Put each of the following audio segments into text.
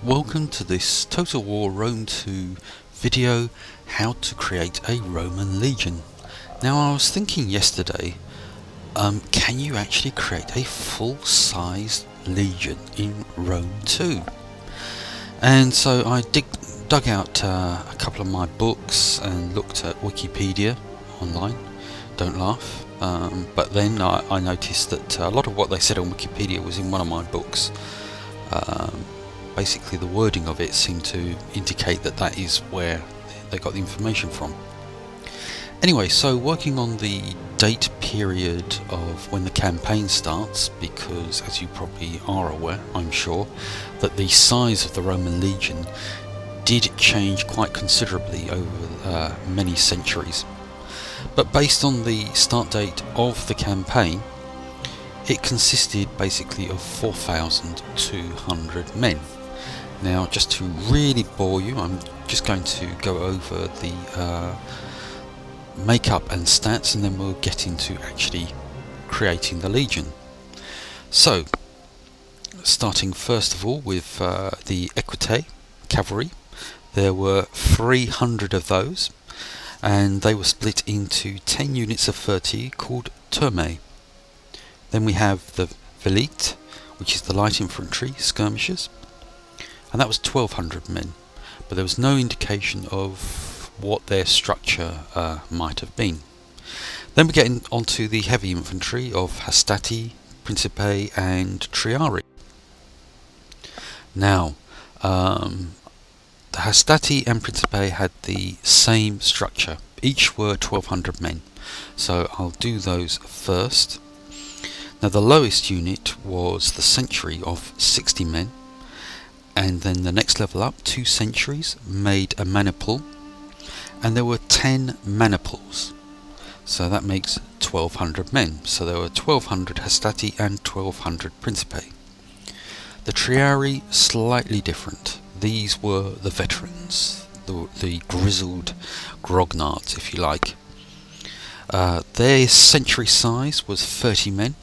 Welcome to this Total War Rome 2 video, how to create a Roman legion. Now I was thinking yesterday, can you actually create a full-size legion in Rome 2? And so I dug out a couple of my books and looked at Wikipedia online. Don't laugh. But then I noticed that a lot of what they said on Wikipedia was in one of my books. Basically the wording of it seemed to indicate that that is where they got the information from. Anyway, so working on the date period of when the campaign starts, because as you probably are aware, I'm sure, that the size of the Roman legion did change quite considerably over many centuries. But based on the start date of the campaign, it consisted basically of 4,200 men. Now, just to really bore you, I'm just going to go over the makeup and stats, and then we'll get into actually creating the legion. So, starting first of all with the Equites cavalry, there were 300 of those, and they were split into 10 units of 30 called turmae. Then we have the Velite, which is the light infantry skirmishers, and that was 1,200 men, but there was no indication of what their structure might have been. Then we get onto the heavy infantry of Hastati, Principe and Triarii. Now, the Hastati and Principe had the same structure. Each were 1,200 men, so I'll do those first. Now the lowest unit was the Century of 60 men, and then the next level up, 2 centuries, made a maniple, and there were 10 maniples, so that makes 1,200 men. So there were 1,200 Hastati and 1,200 Principe. The Triarii, slightly different. These were the veterans, the grizzled grognards, if you like. Their century size was 30 men,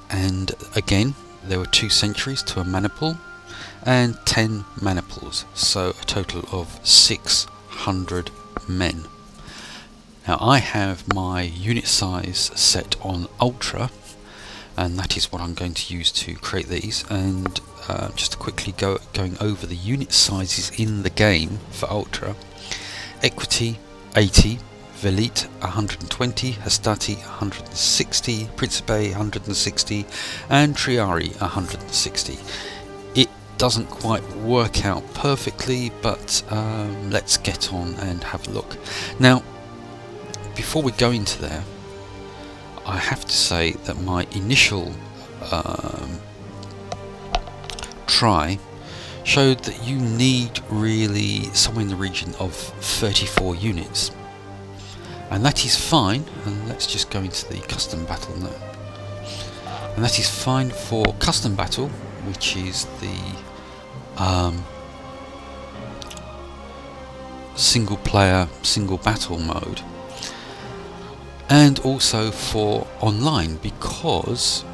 and again there were 2 centuries to a maniple and 10 maniples, so a total of 600 men. Now I have my unit size set on Ultra, and that is what I'm going to use to create these. And just to quickly going over the unit sizes in the game for Ultra: Equites 80, Velite 120, Hastati 160, Principe 160, and Triarii 160. It doesn't quite work out perfectly, but let's get on and have a look. Now, before we go into there, I have to say that my initial try showed that you need really somewhere in the region of 34 units. And that is fine, and let's just go into the custom battle now. And that is fine for custom battle, which is the single player, single battle mode, and also for online, because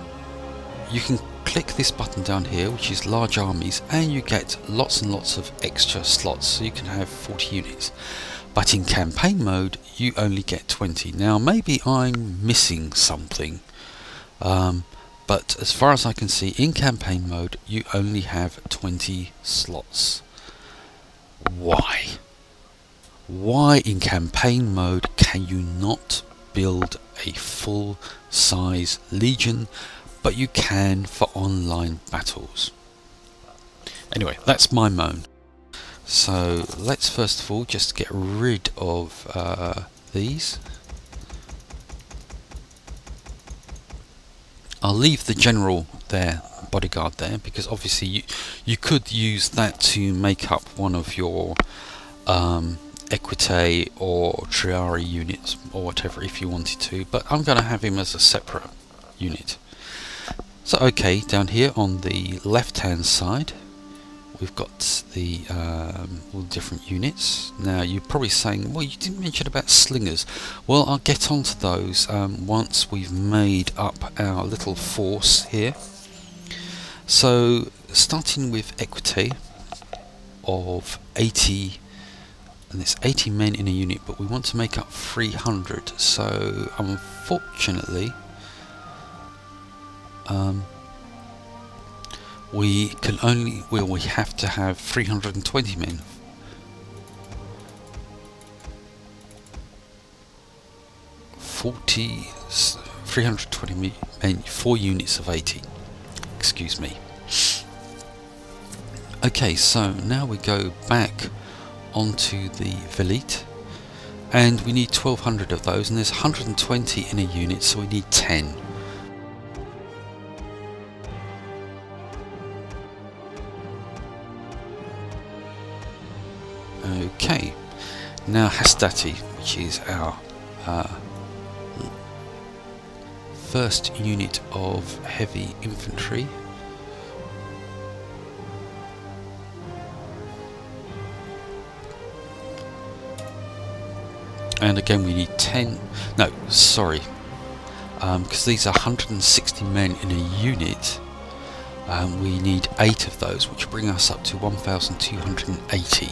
you can click this button down here, which is large armies, and you get lots and lots of extra slots, so you can have 40 units. But in campaign mode, you only get 20. Now, maybe I'm missing something, but as far as I can see, in campaign mode, you only have 20 slots. Why? Why in campaign mode can you not build a full-size legion, but you can for online battles? Anyway, that's my moan. So let's first of all just get rid of these. I'll leave the general there, bodyguard there, because obviously you could use that to make up one of your Equites or Triarii units or whatever if you wanted to, but I'm going to have him as a separate unit. So okay, down here on the left hand side we've got the all the different units. Now you're probably saying, well, you didn't mention about slingers. Well, I'll get onto those once we've made up our little force here. So starting with equity of 80, and it's 80 men in a unit, but we want to make up 300, so unfortunately we can only, well, we have to have 320 men. Forty, 320 men, 4 units of 80. Excuse me. Okay, so now we go back onto the Velite, and we need 1200 of those, and there's 120 in a unit, so we need 10. Okay, now Hastati, which is our first unit of heavy infantry. And again we need 10, no, sorry, because these are 160 men in a unit, we need 8 of those, which bring us up to 1,280.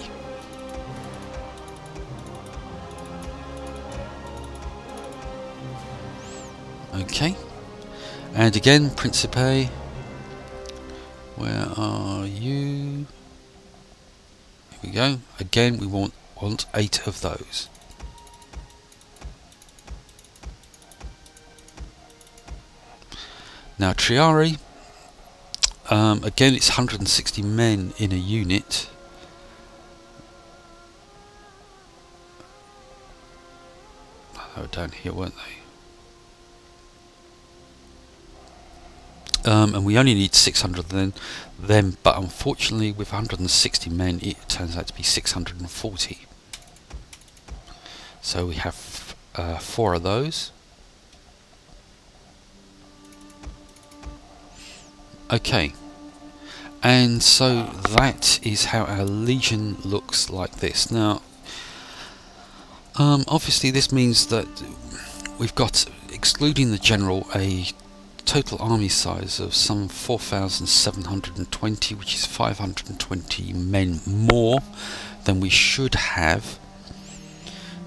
Okay, and again, Principe, where are you? Here we go. Again, we want 8 of those. Now Triari, again it's 160 men in a unit. They were down here, weren't they? And we only need 600 of them, but unfortunately with 160 men it turns out to be 640. So we have 4 of those. Okay, and so that is how our legion looks like this. Now obviously this means that we've got, excluding the general, a total army size of some 4,720, which is 520 men more than we should have.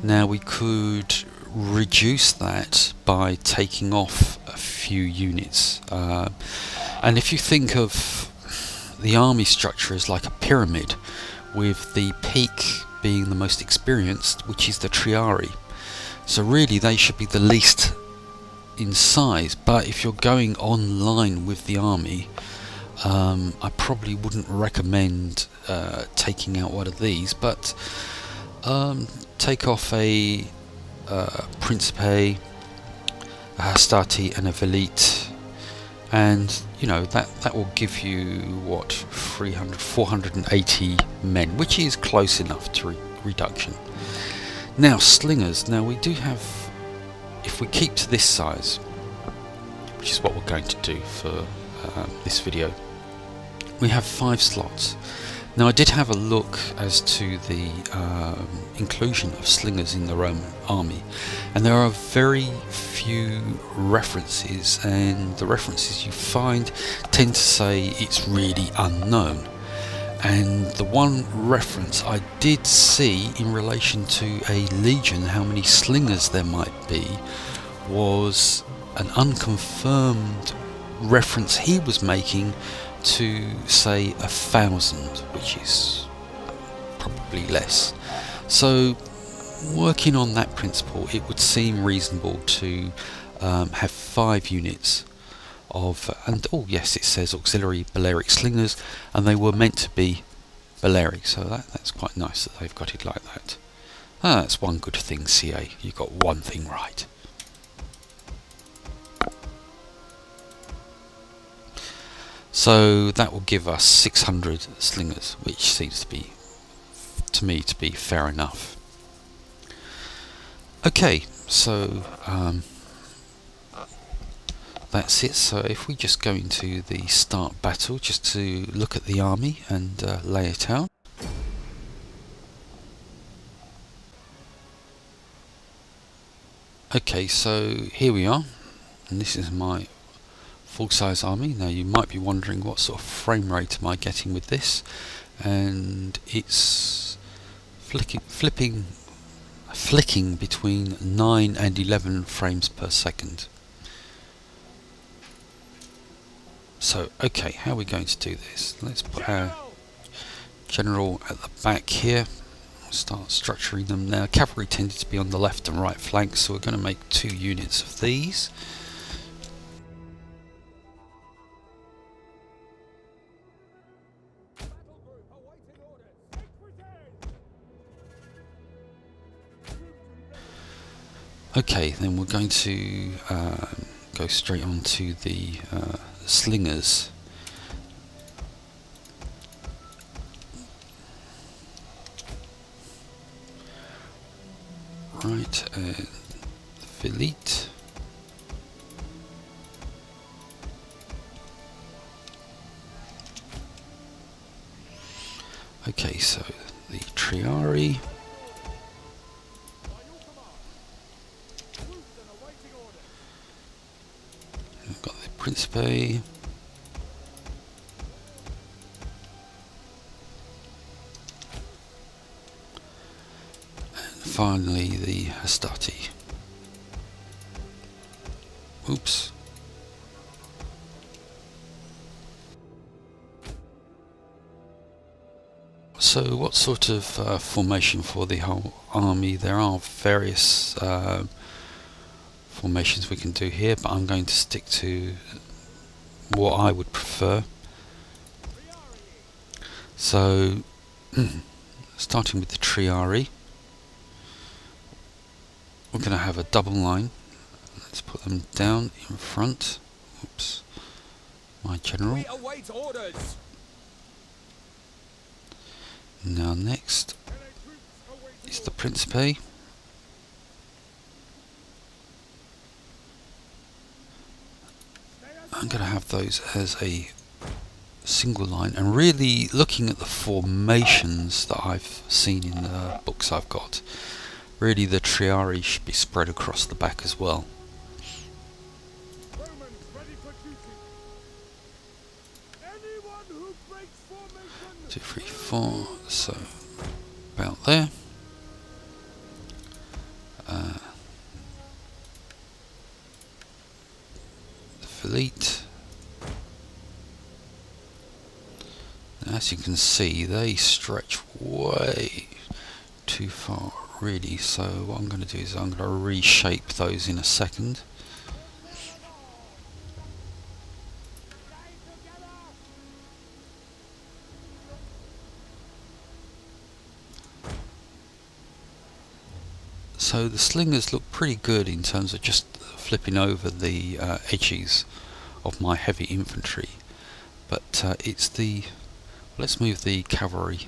Now we could reduce that by taking off a few units, and if you think of the army structure as like a pyramid, with the peak being the most experienced, which is the Triari, so really they should be the least in size. But if you're going online with the army, I probably wouldn't recommend taking out one of these, but take off a Principe, a Hastati and a Velite, and you know that will give you what, 480 men, which is close enough to reduction. Now slingers, now we do have, if we keep to this size, which is what we're going to do for this video, we have 5 slots. Now I did have a look as to the inclusion of slingers in the Roman army, and there are very few references, and the references you find tend to say it's really unknown. And the one reference I did see in relation to a legion, how many slingers there might be, was an unconfirmed reference he was making to say 1,000, which is probably less. So working on that principle, it would seem reasonable to have 5 units of, and oh yes, it says auxiliary Balearic slingers, and they were meant to be Balearic, so that's quite nice that they've got it like that. That's one good thing, CA, you got one thing right. So that will give us 600 slingers, which seems to be, to me, to be fair enough. Okay, so that's it. So if we just go into the start battle, just to look at the army and lay it out. Okay, so here we are, and this is my full-size army. Now you might be wondering what sort of frame rate am I getting with this, and it's flicking between 9 and 11 frames per second. So okay, how are we going to do this? Let's put our general at the back here. Start structuring them now. Cavalry tended to be on the left and right flank, so we're going to make 2 units of these. Okay, then we're going to go straight on to the slingers. Right, Philite. Okay, so the Triarii. We've got the Principe. Finally, the Hastati. Oops. So, what sort of formation for the whole army? There are various formations we can do here, but I'm going to stick to what I would prefer. So, starting with the Triarii. We're going to have a double line. Let's put them down in front. Oops. My general. We await orders. Now next is the Principe. I'm going to have those as a single line, and really looking at the formations that I've seen in the books I've got, really the Triarii should be spread across the back as well. 2, 3, 4, so about there. The Philite. As you can see, they stretch way too far, really, so what I'm going to do is I'm going to reshape those in a second. So the slingers look pretty good in terms of just flipping over the edges of my heavy infantry, but it's the... let's move the cavalry.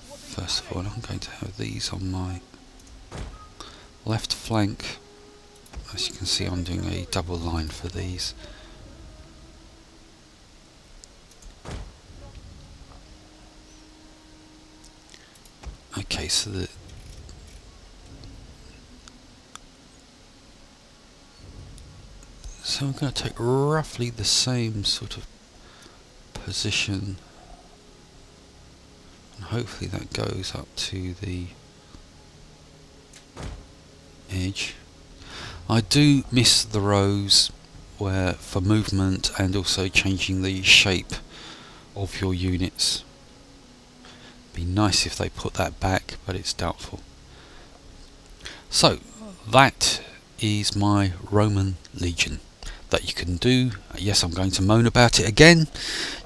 First of all, I'm going to have these on my left flank. As you can see, I'm doing a double line for these. Okay, so I'm going to take roughly the same sort of position, and hopefully that goes up to the edge. I do miss the rows where for movement and also changing the shape of your units. Be nice if they put that back, but it's doubtful. So that is my Roman Legion that you can do. Yes, I'm going to moan about it again.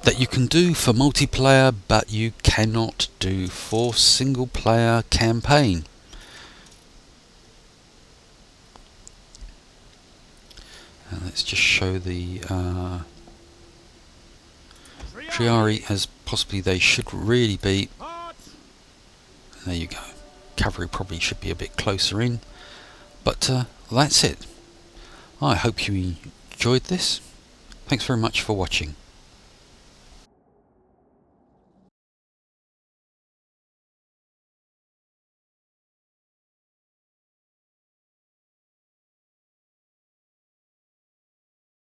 That you can do for multiplayer, but you cannot do for single player campaign. And let's just show the Triarii as possibly they should really be. There you go. Cavalry probably should be a bit closer in, but that's it. I hope you enjoyed this. Thanks very much for watching.